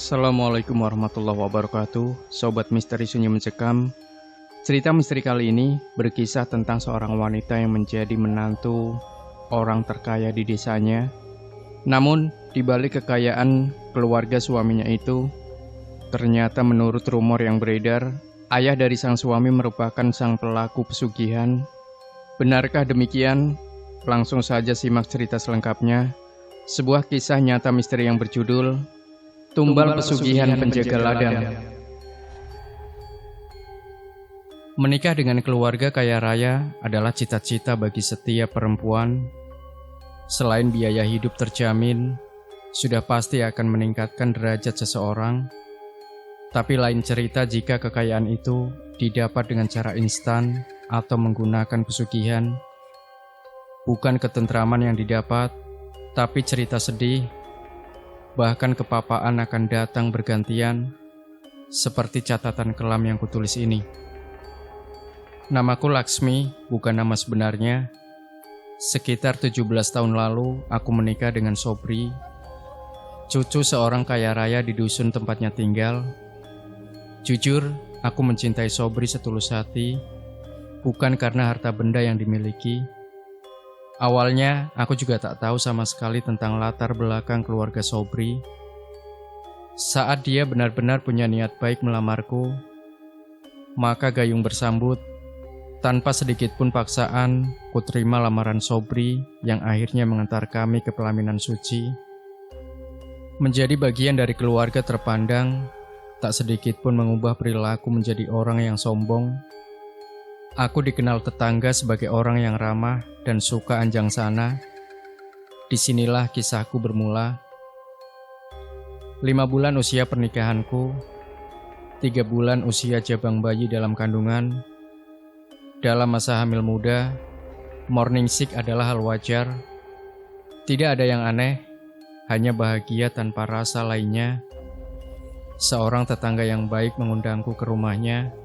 Assalamualaikum warahmatullahi wabarakatuh. Sobat Misteri Sunyi Mencekam. Cerita misteri kali ini berkisah tentang seorang wanita yang menjadi menantu orang terkaya di desanya. Namun, di balik kekayaan keluarga suaminya itu, ternyata menurut rumor yang beredar, ayah dari sang suami merupakan sang pelaku pesugihan. Benarkah demikian? Langsung saja simak cerita selengkapnya. Sebuah kisah nyata misteri yang berjudul Tumbal Pesugihan Penjaga Ladang. Menikah dengan keluarga kaya raya adalah cita-cita bagi setiap perempuan. Selain biaya hidup terjamin, sudah pasti akan meningkatkan derajat seseorang. Tapi lain cerita jika kekayaan itu didapat dengan cara instan atau menggunakan pesugihan. Bukan ketentraman yang didapat, tapi cerita sedih. Bahkan kepapaan akan datang bergantian, seperti catatan kelam yang kutulis ini. Namaku Laksmi, bukan nama sebenarnya. Sekitar 17 tahun lalu, aku menikah dengan Sobri, cucu seorang kaya raya di dusun tempatnya tinggal. Jujur, aku mencintai Sobri setulus hati, bukan karena harta benda yang dimiliki. Awalnya, aku juga tak tahu sama sekali tentang latar belakang keluarga Sobri. Saat dia benar-benar punya niat baik melamarku, maka gayung bersambut. Tanpa sedikit pun paksaan, kuterima lamaran Sobri yang akhirnya mengantar kami ke pelaminan suci. Menjadi bagian dari keluarga terpandang, tak sedikit pun mengubah perilaku menjadi orang yang sombong. Aku dikenal tetangga sebagai orang yang ramah dan suka anjang sana. Disinilah kisahku bermula. 5 bulan usia pernikahanku, 3 bulan usia jabang bayi dalam kandungan. Dalam masa hamil muda, morning sick adalah hal wajar. Tidak ada yang aneh, hanya bahagia tanpa rasa lainnya. Seorang tetangga yang baik mengundangku ke rumahnya.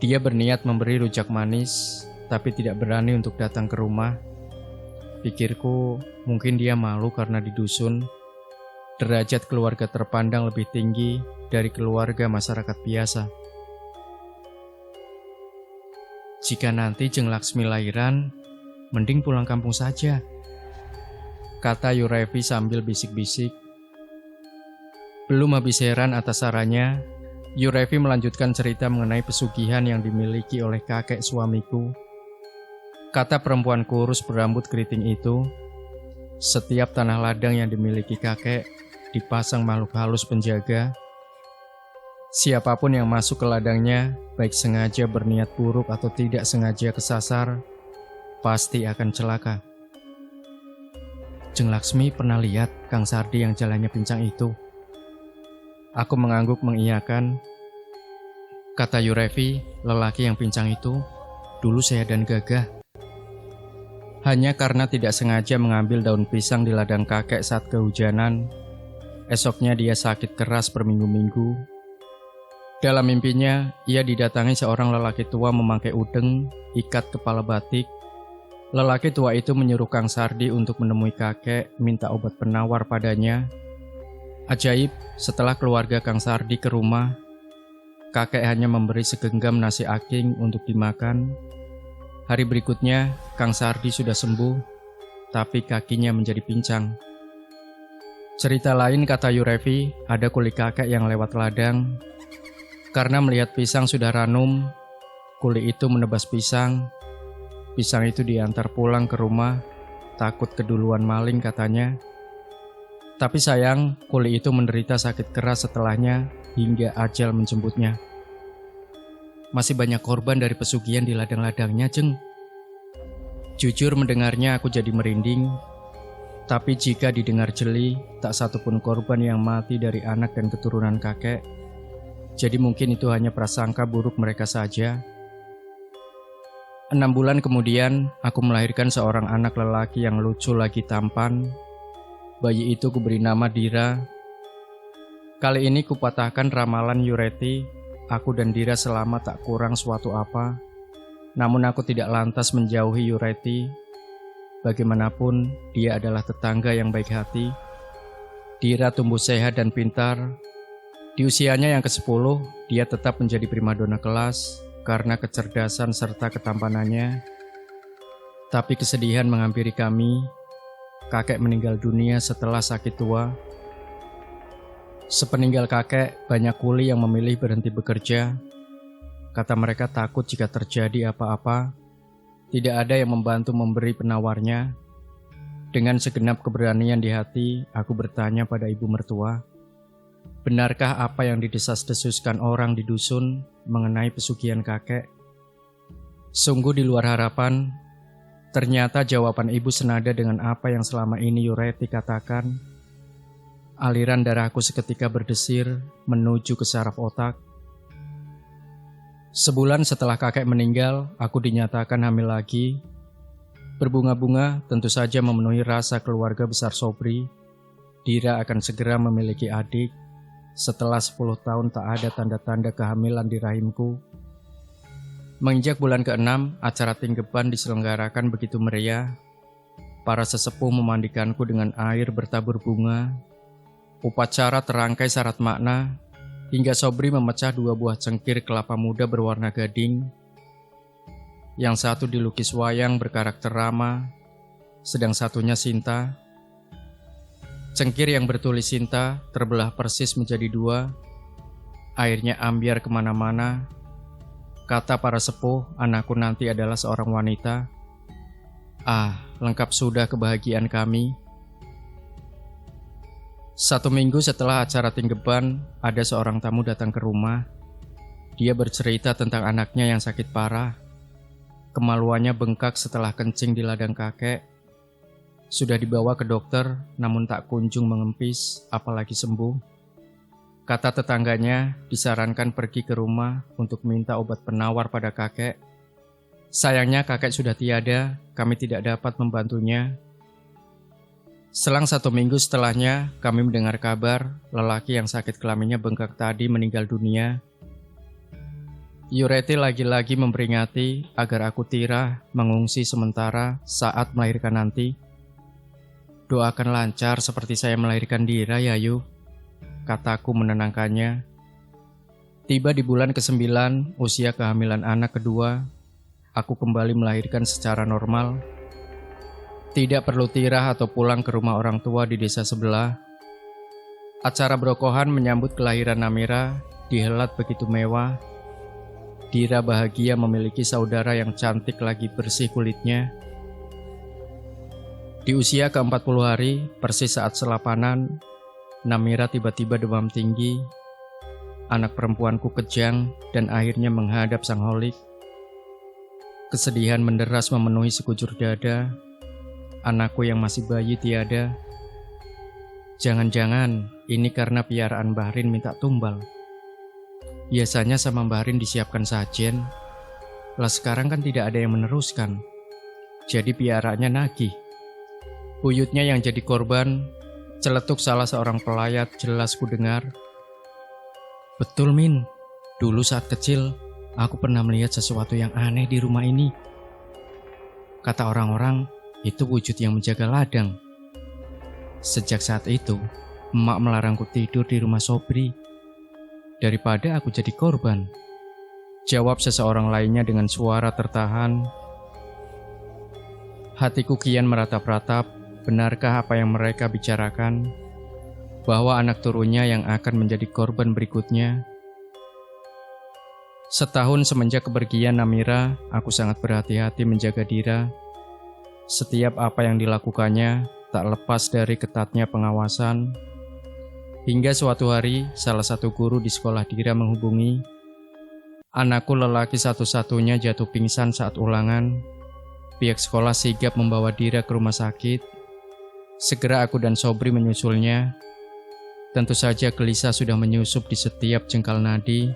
Dia berniat memberi rujak manis, tapi tidak berani untuk datang ke rumah. Pikirku, mungkin dia malu karena di dusun, derajat keluarga terpandang lebih tinggi dari keluarga masyarakat biasa. Jika nanti Jeng Laksmi lahiran, mending pulang kampung saja, kata Yurevi sambil bisik-bisik. Belum habis heran atas sarannya, Yurevi melanjutkan cerita mengenai pesugihan yang dimiliki oleh kakek suamiku. Kata perempuan kurus berambut keriting itu, setiap tanah ladang yang dimiliki kakek dipasang makhluk halus penjaga. Siapapun yang masuk ke ladangnya, baik sengaja berniat buruk atau tidak sengaja kesasar, pasti akan celaka. Jeng Laksmi pernah lihat Kang Sardi yang jalannya pincang itu? Aku mengangguk mengiyakan. Kata Yurevi, lelaki yang pincang itu, dulu saya dan Gagah. Hanya karena tidak sengaja mengambil daun pisang di ladang kakek saat kehujanan, esoknya dia sakit keras berminggu-minggu. Dalam mimpinya, ia didatangi seorang lelaki tua memakai udeng, ikat kepala batik. Lelaki tua itu menyuruh Kang Sardi untuk menemui kakek, minta obat penawar padanya. Ajaib, setelah keluarga Kang Sardi ke rumah, kakek hanya memberi segenggam nasi aking untuk dimakan. Hari berikutnya, Kang Sardi sudah sembuh, tapi kakinya menjadi pincang. Cerita lain kata Yurevi, ada kuli kakek yang lewat ladang. Karena melihat pisang sudah ranum, kuli itu menebas pisang. Pisang itu diantar pulang ke rumah, takut keduluan maling katanya. Tapi sayang, kuli itu menderita sakit keras setelahnya hingga ajal menjemputnya. Masih banyak korban dari pesugihan di ladang-ladangnya, Jeng. Jujur mendengarnya aku jadi merinding. Tapi jika didengar jeli, tak satupun korban yang mati dari anak dan keturunan kakek. Jadi mungkin itu hanya prasangka buruk mereka saja. 6 bulan kemudian, aku melahirkan seorang anak lelaki yang lucu lagi tampan. Bayi itu kuberi nama Dira. Kali ini kupatahkan ramalan Yureti, aku dan Dira selamat tak kurang suatu apa. Namun aku tidak lantas menjauhi Yureti. Bagaimanapun, dia adalah tetangga yang baik hati. Dira tumbuh sehat dan pintar. Di usianya yang ke-10, dia tetap menjadi primadona kelas karena kecerdasan serta ketampanannya. Tapi kesedihan menghampiri kami. Kakek meninggal dunia setelah sakit tua. Sepeninggal kakek, banyak kuli yang memilih berhenti bekerja. Kata mereka takut jika terjadi apa-apa. Tidak ada yang membantu memberi penawarnya. Dengan segenap keberanian di hati, aku bertanya pada ibu mertua, benarkah apa yang didesas-desuskan orang di dusun mengenai pesugihan kakek? Sungguh di luar harapan. Ternyata jawaban ibu senada dengan apa yang selama ini Yureti katakan. Aliran darahku seketika berdesir menuju ke saraf otak. Sebulan setelah kakek meninggal, aku dinyatakan hamil lagi. Berbunga-bunga tentu saja memenuhi rasa keluarga besar Sobri. Dira akan segera memiliki adik. Setelah 10 tahun tak ada tanda-tanda kehamilan di rahimku. Menginjak bulan ke-6, acara tinggeban diselenggarakan begitu meriah. Para sesepuh memandikanku dengan air bertabur bunga. Upacara terangkai syarat makna, hingga Sobri memecah 2 buah cengkir kelapa muda berwarna gading. Yang satu dilukis wayang berkarakter Rama, sedang satunya Sinta. Cengkir yang bertulis Sinta terbelah persis menjadi 2. Airnya ambiar kemana-mana. Kata para sepuh, anakku nanti adalah seorang wanita. Lengkap sudah kebahagiaan kami. 1 minggu setelah acara tinggeban, ada seorang tamu datang ke rumah. Dia bercerita tentang anaknya yang sakit parah. Kemaluannya bengkak setelah kencing di ladang kakek. Sudah dibawa ke dokter, namun tak kunjung mengempis, apalagi sembuh. Kata tetangganya, disarankan pergi ke rumah untuk minta obat penawar pada kakek. Sayangnya kakek sudah tiada, kami tidak dapat membantunya. Selang 1 minggu setelahnya, kami mendengar kabar lelaki yang sakit kelaminnya bengkak tadi meninggal dunia. Yureti lagi-lagi memperingati agar aku Tira mengungsi sementara saat melahirkan nanti. Doakan lancar seperti saya melahirkan Dira ya Yu, kataku menenangkannya. Tiba di bulan ke-9, usia kehamilan anak kedua, aku kembali melahirkan secara normal. Tidak perlu tirah atau pulang ke rumah orang tua di desa sebelah. Acara brokohan menyambut kelahiran Namira dihelat begitu mewah. Dira bahagia memiliki saudara yang cantik lagi bersih kulitnya. Di usia ke-40 hari, persis saat selapanan, Namira tiba-tiba demam tinggi. Anak perempuanku kejang dan akhirnya menghadap sang holik. Kesedihan menderas memenuhi sekujur dada. Anakku yang masih bayi tiada. Jangan-jangan ini karena piaraan Bahrin minta tumbal. Biasanya sama Bahrin disiapkan sajen. Lah sekarang kan tidak ada yang meneruskan. Jadi piaraannya nagih. Buyutnya yang jadi korban, celetuk salah seorang pelayat jelas ku dengar. Betul Min, dulu saat kecil aku pernah melihat sesuatu yang aneh di rumah ini. Kata orang-orang, itu wujud yang menjaga ladang. Sejak saat itu, emak melarangku tidur di rumah Sobri. Daripada aku jadi korban, jawab seseorang lainnya dengan suara tertahan. Hatiku kian meratap-ratap. Benarkah apa yang mereka bicarakan? Bahwa anak turunnya yang akan menjadi korban berikutnya? Setahun semenjak kepergian Namira, aku sangat berhati-hati menjaga Dira. Setiap apa yang dilakukannya tak lepas dari ketatnya pengawasan. Hingga suatu hari, salah satu guru di sekolah Dira menghubungi. Anakku lelaki satu-satunya jatuh pingsan saat ulangan. Pihak sekolah sigap membawa Dira ke rumah sakit. Segera aku dan Sobri menyusulnya. Tentu saja gelisah sudah menyusup di setiap jengkal nadi.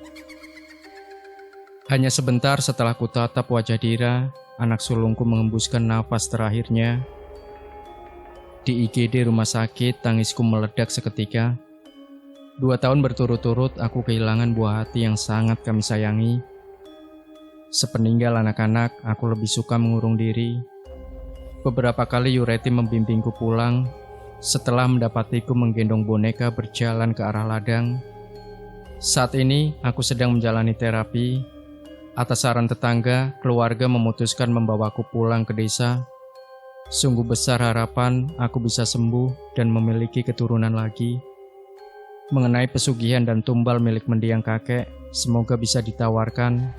Hanya sebentar setelah kutatap wajah Dira, anak sulungku mengembuskan nafas terakhirnya. Di IGD rumah sakit, tangisku meledak seketika. 2 tahun berturut-turut aku kehilangan buah hati yang sangat kami sayangi. Sepeninggal anak-anak, aku lebih suka mengurung diri. Beberapa kali Yureti membimbingku pulang. setelah mendapatiku menggendong boneka berjalan ke arah ladang. Saat ini aku sedang menjalani terapi. Atas saran tetangga, keluarga memutuskan membawaku pulang ke desa. Sungguh besar harapan aku bisa sembuh dan memiliki keturunan lagi. Mengenai pesugihan dan tumbal milik mendiang kakek, semoga bisa ditawarkan.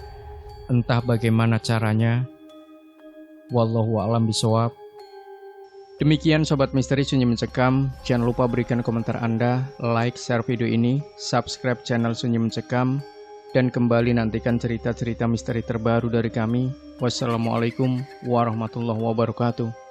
Entah bagaimana caranya. Wallahu a'lam bishawab. Demikian Sobat Misteri Sunyi Mencekam, jangan lupa berikan komentar Anda, like, share video ini, subscribe channel Sunyi Mencekam, dan kembali nantikan cerita-cerita misteri terbaru dari kami. Wassalamualaikum warahmatullahi wabarakatuh.